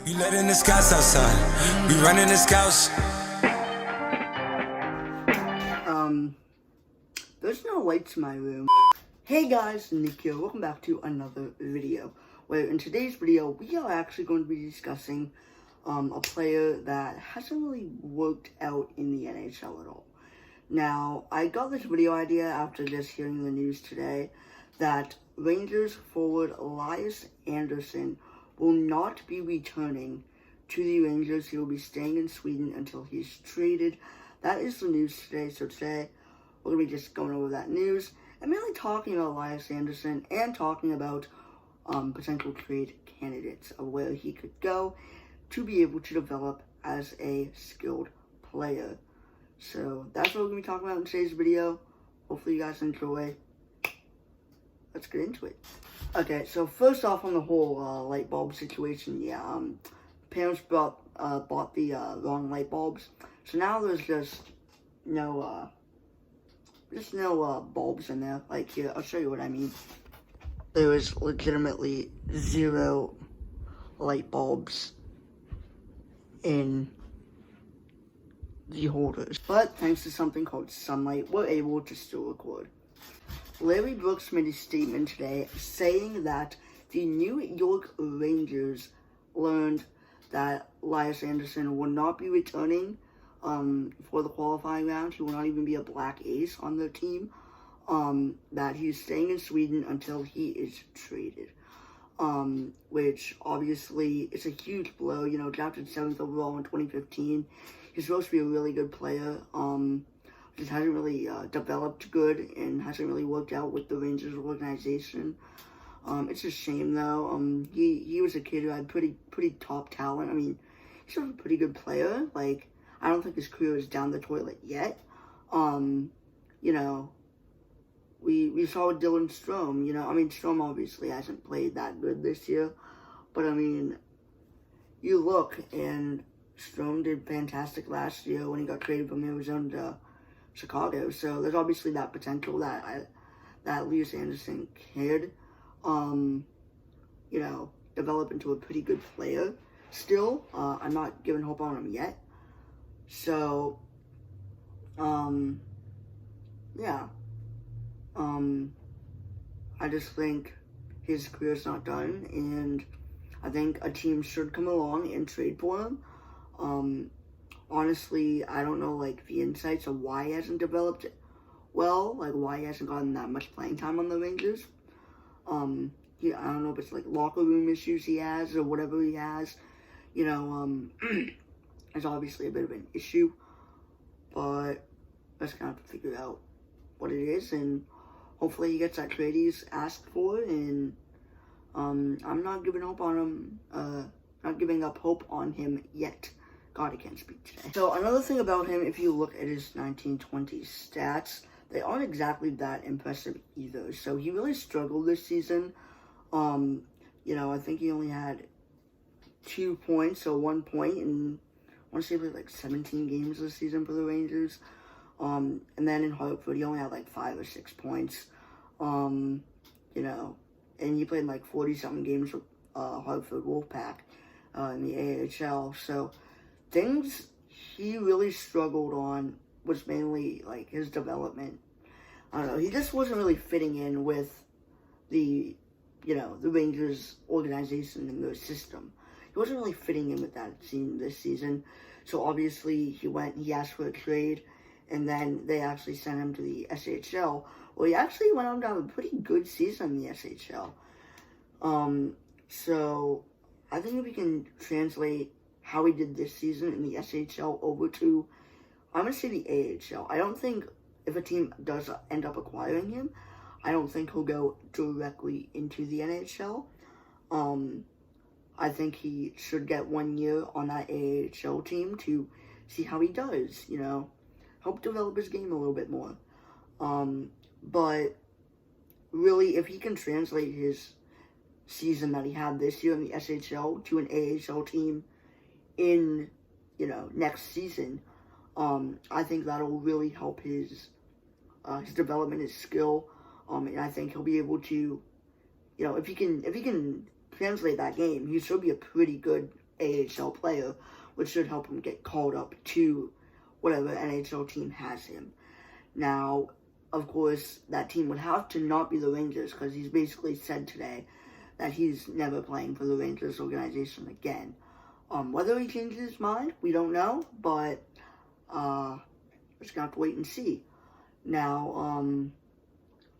We letting the scouts outside. We running the scouts. There's no lights in my room. Hey guys, Nick here. Welcome back to another video. Where in today's video, we are actually going to be discussing a player that hasn't really worked out in the NHL at all. Now, I got this video idea after just hearing the news today that Rangers forward Lias Andersson will not be returning to the Rangers. He will be staying in Sweden until he's traded. That is the news today. So today, we're going to be just going over that news and mainly talking about Lias Andersson and talking about potential trade candidates of where he could go to be able to develop as a skilled player. So that's what we're going to be talking about in today's video. Hopefully you guys enjoy. Let's get into it. Okay, so first off on the whole light bulb situation, parents bought the wrong light bulbs. So now there's just no bulbs in there. Like here, I'll show you what I mean. There is legitimately 0 light bulbs in the holders. But thanks to something called sunlight, we're able to still record. Larry Brooks made a statement today saying that the New York Rangers learned that Lias Andersson will not be returning for the qualifying round. He will not even be a black ace on their team. That he's staying in Sweden until he is traded. Which obviously is a huge blow. You know, drafted 7th overall in 2015. He's supposed to be a really good player. Just hasn't really developed good and hasn't really worked out with the Rangers organization. It's a shame though. He was a kid who had pretty top talent. I mean, he's a pretty good player. Like, I don't think his career is down the toilet yet. You know, we saw with Dylan Strome, you know, I mean, Strome obviously hasn't played that good this year, but I mean, you look, and Strome did fantastic last year when he got traded from Arizona to Chicago, so there's obviously that potential that Lias Andersson could, you know, develop into a pretty good player. Still, I'm not giving hope on him yet. So, yeah. I just think his career's not done, and I think a team should come along and trade for him. Honestly, I don't know, like, the insights of why he hasn't developed well, like, why he hasn't gotten that much playing time on the Rangers. I don't know if it's, like, locker room issues he has or whatever he has. You know, it's obviously a bit of an issue, but let's kind of figure out what it is, and hopefully he gets that trade he's asked for, and I'm not giving hope on him, not giving up hope on him yet. God, I can't speak today. So another thing about him, if you look at his 1920 stats, they aren't exactly that impressive either. So he really struggled this season. You know, I think he only had 2 points, so 1 point, and I want to say it was like 17 games this season for the Rangers. And then in Hartford, he only had like 5 or 6 points. You know, and he played like 40-something games with Hartford Wolfpack in the AHL. So things he really struggled on was mainly like his development. I don't know, he just wasn't really fitting in with the, you know, the Rangers organization and their system. He wasn't really fitting in with that team this season. So obviously he asked for a trade, and then they actually sent him to the SHL. Well, he actually went on to have a pretty good season in the SHL. So I think if we can translate how he did this season in the SHL over to, I'm going to say the AHL. I don't think if a team does end up acquiring him, I don't think he'll go directly into the NHL. I think he should get 1 year on that AHL team to see how he does, you know, help develop his game a little bit more. But really, if he can translate his season that he had this year in the SHL to an AHL team in, you know, next season, I think that'll really help his development, his skill, and I think he'll be able to, you know, if he can translate that game, he should be a pretty good AHL player, which should help him get called up to whatever NHL team has him. Now, of course, that team would have to not be the Rangers, because he's basically said today that he's never playing for the Rangers organization again. Whether he changes his mind, we don't know, but we're just going to have to wait and see. Now,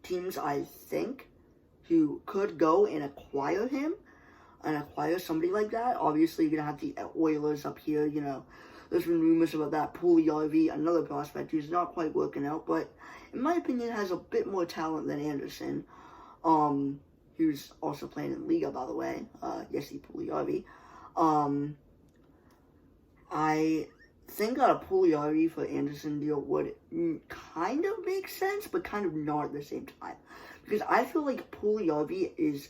teams, I think, who could go and acquire him, and acquire somebody like that, obviously you're going to have the Oilers up here, you know. There's been rumors about that. Puljujärvi, another prospect who's not quite working out, but in my opinion has a bit more talent than Andersson, who's also playing in Liga, by the way, Jesse Puljujärvi. I think a Puljujärvi for Andersson deal would kind of make sense, but kind of not at the same time. Because I feel like Puljujärvi is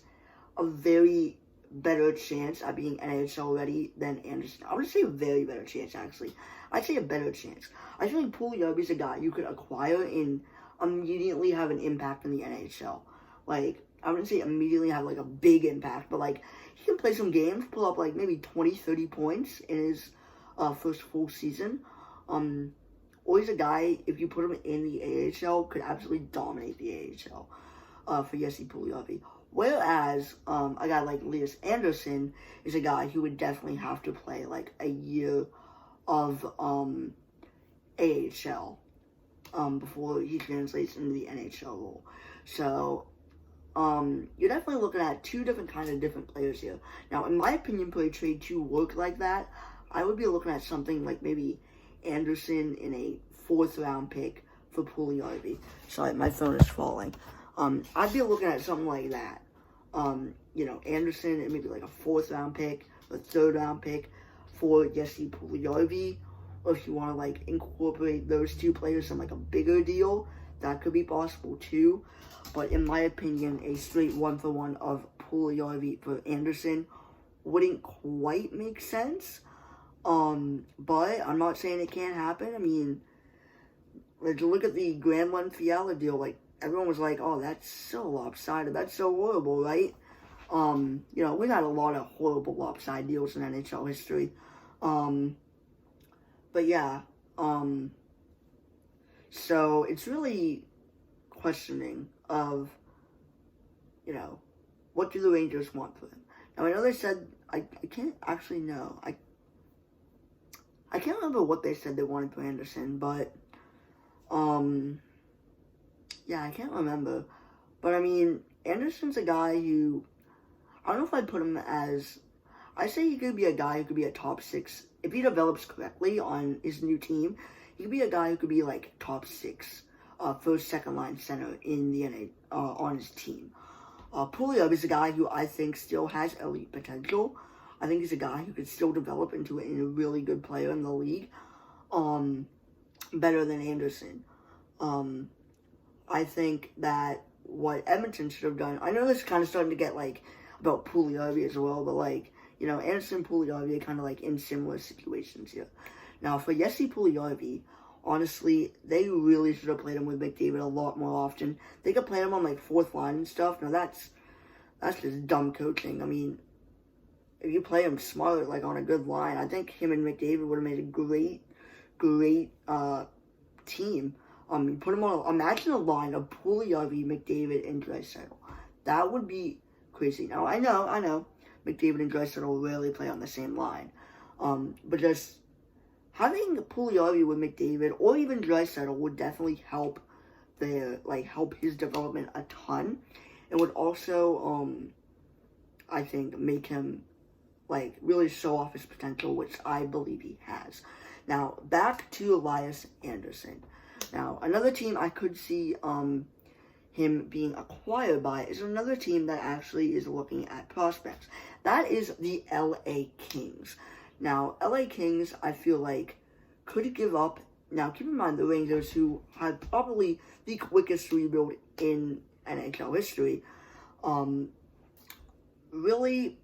a very better chance at being NHL ready than Andersson. I would say a very better chance, actually. I'd say a better chance. I feel like Puljujärvi is a guy you could acquire and immediately have an impact in the NHL. Like, I wouldn't say immediately have, like, a big impact, but, like, he can play some games, pull up, like, maybe 20, 30 points in his first full season. Or he's a guy, if you put him in the AHL, could absolutely dominate the AHL for Jesse Puljujärvi. Whereas, a guy like Lias Andersson is a guy who would definitely have to play, like, a year of AHL before he translates into the NHL role. So, you're definitely looking at two different players here. Now, in my opinion, for a trade to work like that, I would be looking at something like maybe Andersson in a 4th round pick for Puljujärvi. Sorry, my phone is falling. I'd be looking at something like that. You know, Andersson and maybe like a 4th round pick, a 3rd round pick for Jesse Puljujärvi. Or if you want to like incorporate those two players in like a bigger deal, that could be possible too. But in my opinion, a straight 1-for-1 of Puljujärvi for Andersson wouldn't quite make sense. But I'm not saying it can't happen. I mean, like, look at the Granlund Fiala deal. Like, everyone was like, oh, that's so lopsided. That's so horrible, right? You know, we've had a lot of horrible lopsided deals in NHL history. But yeah, so it's really questioning of, you know, what do the Rangers want for him? Now, I know they said, I can't actually know. I can't remember what they said they wanted for Andersson, but, yeah, I can't remember. But, I mean, Andersson's a guy who, I don't know if I'd put him as, I say he could be a guy who could be a top 6. If he develops correctly on his new team, he could be a guy who could be, like, top 6, first, second line center in the on his team. Puljujärvi is a guy who I think still has elite potential. I think he's a guy who could still develop into a really good player in the league, better than Andersson. I think that what Edmonton should have done, I know this is kind of starting to get, like, about Puljujärvi as well, but, like, you know, Andersson and Puljujärvi are kind of, like, in similar situations here. Now, for Jesse Puljujärvi, honestly, they really should have played him with McDavid a lot more often. They could play him on, like, 4th line and stuff. Now, that's just dumb coaching. I mean, if you play him smart, like, on a good line, I think him and McDavid would have made a great team. You put him on, imagine a line of Puljujärvi, McDavid, and Draisaitl. That would be crazy. Now, I know, McDavid and Draisaitl rarely play on the same line. But just having Puljujärvi with McDavid, or even Draisaitl, would definitely help help his development a ton. It would also, I think, make him, like, really show off his potential, which I believe he has. Now, back to Lias Andersson. Now, another team I could see him being acquired by is another team that actually is looking at prospects. That is the LA Kings. Now, LA Kings, I feel like, could give up. Now, keep in mind the Rangers, who had probably the quickest rebuild in NHL history, really,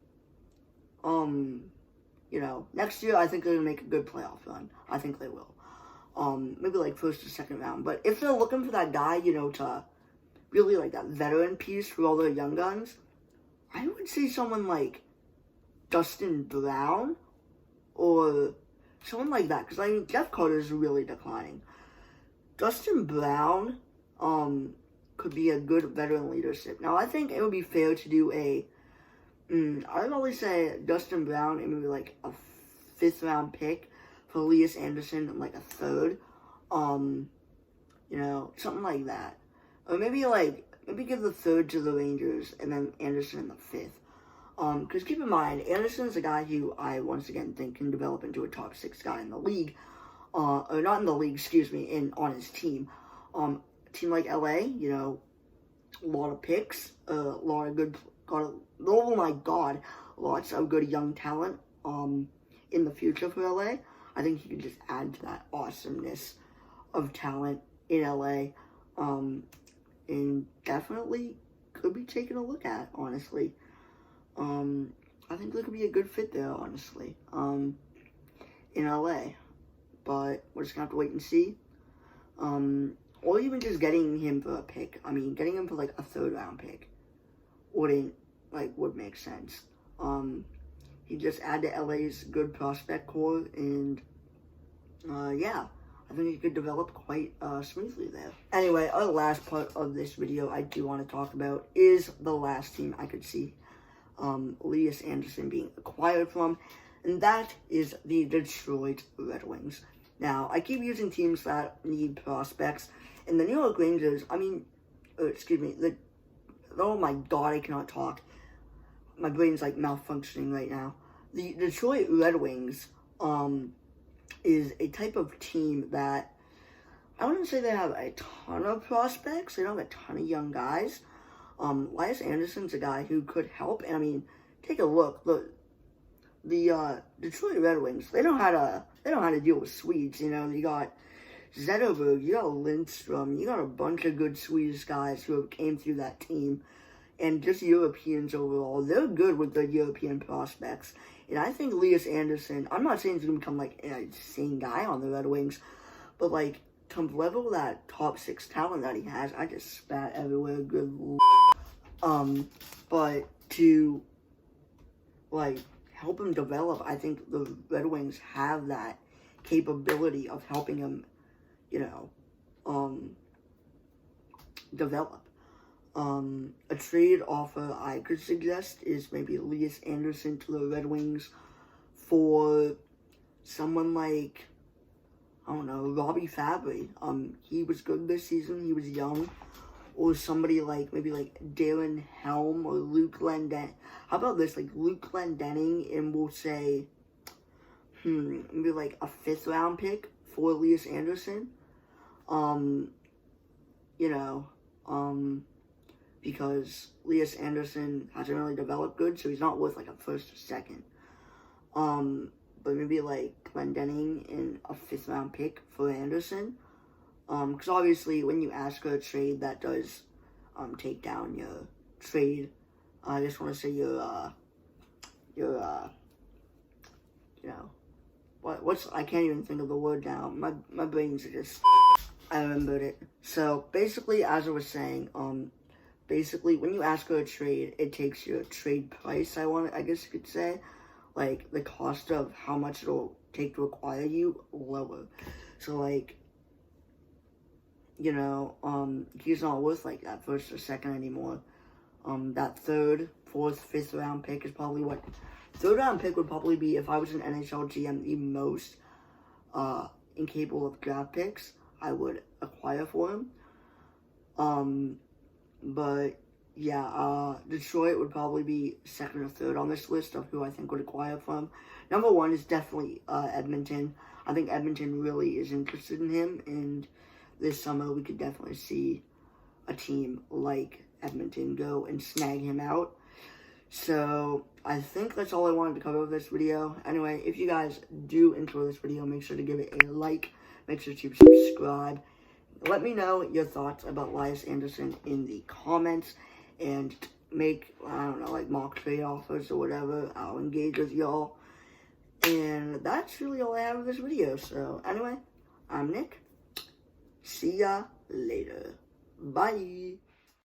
you know, next year I think they're going to make a good playoff run. I think they will. Maybe like 1st or 2nd round. But if they're looking for that guy, you know, to really like that veteran piece for all their young guns, I would say someone like Dustin Brown or someone like that. Because, I mean, Jeff Carter is really declining. Dustin Brown, could be a good veteran leadership. Now, I think it would be fair to do I'd always say Dustin Brown and maybe like a 5th round pick for Lias Andersson and like a 3rd. Something like that. Or maybe give the 3rd to the Rangers and then Andersson in the 5th. Because keep in mind, Anderson's a guy who I once again think can develop into a top 6 guy in the league. Or not in the league, excuse me, on his team. A team like LA, a lot of picks, a lot of good, oh my god, lots of good young talent, in the future for LA. I think he can just add to that awesomeness of talent in LA, and definitely could be taken a look at, honestly. I think there could be a good fit there, honestly, in LA. But we're just gonna have to wait and see. Or even just getting him for a pick. I mean, getting him for like a 3rd round pick would make sense. He just add to LA's good prospect core, and yeah, I think he could develop quite smoothly there. Anyway, our last part of this video I do want to talk about is the last team I could see Lias Andersson being acquired from, and that is the Detroit Red Wings. Now, I keep using teams that need prospects, and the New York Rangers, oh my god, I cannot talk. My brain's like malfunctioning right now. The Detroit Red Wings, is a type of team that, I wouldn't say they have a ton of prospects. They don't have a ton of young guys. Lias Andersson's a guy who could help, and I mean, take a look. The Detroit Red Wings, they know how to deal with Swedes. You got Zetterberg, you got Lindstrom, you got a bunch of good Swedish guys who have came through that team, and just Europeans overall. They're good with the European prospects, and I think Lias Andersson, I'm not saying he's gonna become like an insane guy on the Red Wings, but like to level that top 6 talent that he has, I just spat everywhere. Good, but to help him develop, I think the Red Wings have that capability of helping him, develop. A trade offer I could suggest is maybe Lias Andersson to the Red Wings for someone like, I don't know, Robbie Fabry. He was good this season, he was young. Or somebody maybe Darren Helm or Luke Glendening. How about this, Luke Glendening, and we'll say, maybe a 5th round pick for Lias Andersson. Because Lias Andersson hasn't really developed good, so he's not worth a 1st or 2nd. But maybe Glendening and a 5th round pick for Andersson. Because obviously when you ask for a trade, that does take down your trade. I just want to say I can't even think of the word now. My brain's just, I remembered it. So basically, as I was saying, basically when you ask for a trade, it takes your trade price, I guess you could say, the cost of how much it'll take to acquire you lower. So he's not worth that 1st or 2nd anymore. That 3rd, 4th, 5th round pick is probably what 3rd round pick would probably be, if I was an NHL GM, the most incapable of draft picks I would acquire for him. But yeah, Detroit would probably be 2nd or 3rd on this list of who I think would acquire from. Number 1 is definitely Edmonton. I think Edmonton really is interested in him, and this summer we could definitely see a team like Edmonton go and snag him out. So I think that's all I wanted to cover with this video. Anyway, if you guys do enjoy this video, make sure to give it a like, make sure to subscribe. Let me know your thoughts about Lias Andersson in the comments, and make, I don't know, mock trade offers or whatever. I'll engage with y'all. And that's really all I have with this video. So anyway, I'm Nick. See ya later. Bye.